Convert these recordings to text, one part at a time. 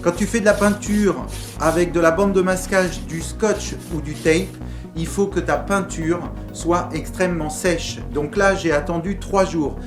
Quand tu fais de la peinture avec de la bande de masquage, du scotch ou du tape, il faut que ta peinture soit extrêmement sèche. Donc là, j'ai attendu 3 jours.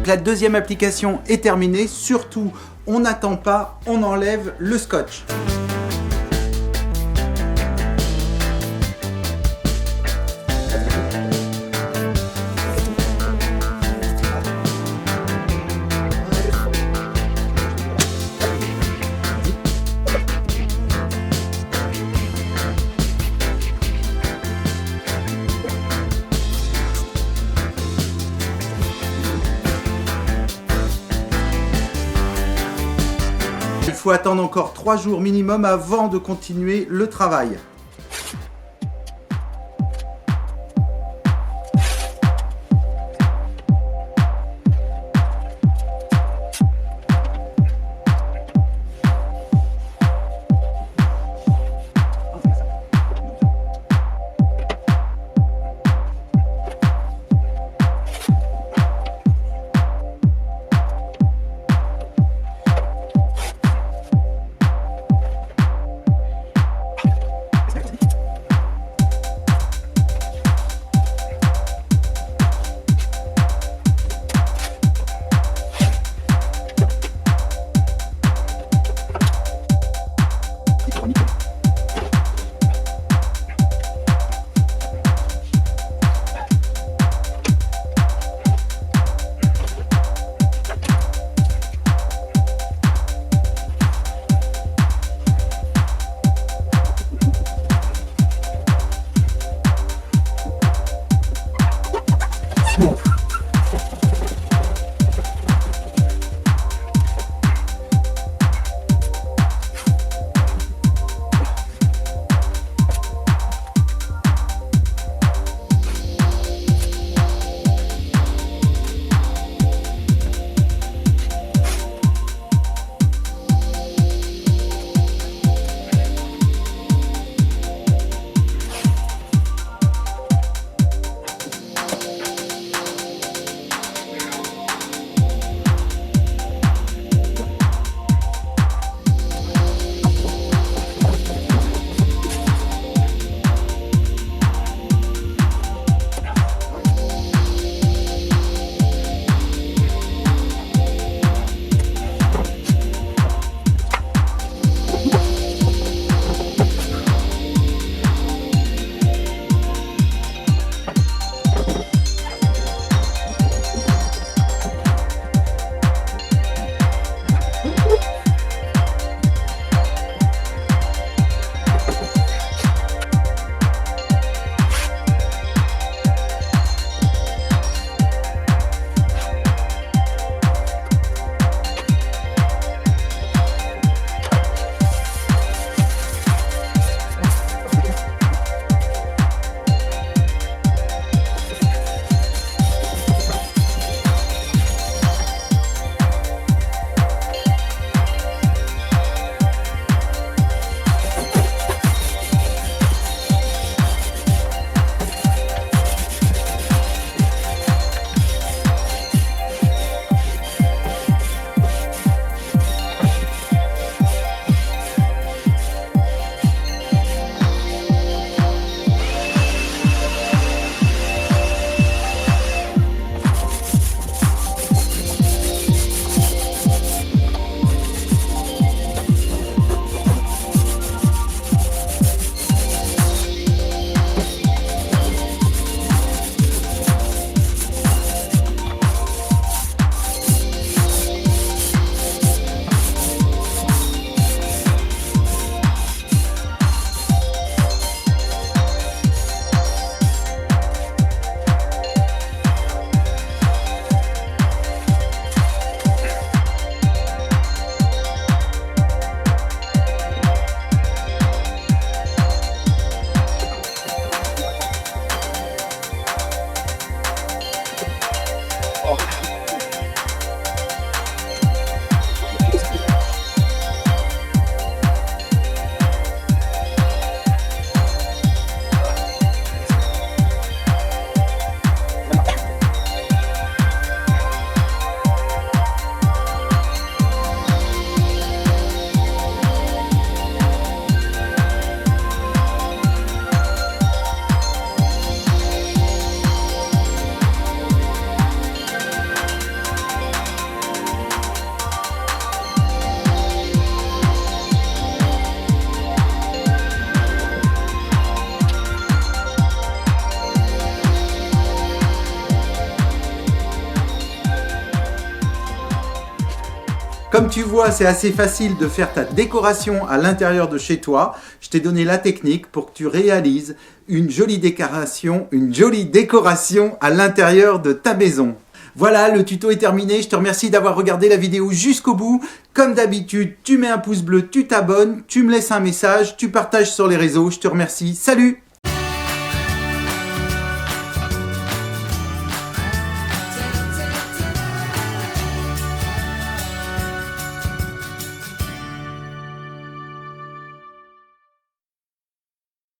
La deuxième application est terminée, surtout on n'attend pas, on enlève le scotch. Il faut attendre encore 3 jours minimum avant de continuer le travail. Comme tu vois, c'est assez facile de faire ta décoration à l'intérieur de chez toi. Je t'ai donné la technique pour que tu réalises une jolie décoration à l'intérieur de ta maison. Voilà, le tuto est terminé. Je te remercie d'avoir regardé la vidéo jusqu'au bout. Comme d'habitude, tu mets un pouce bleu, tu t'abonnes, tu me laisses un message, tu partages sur les réseaux. Je te remercie. Salut!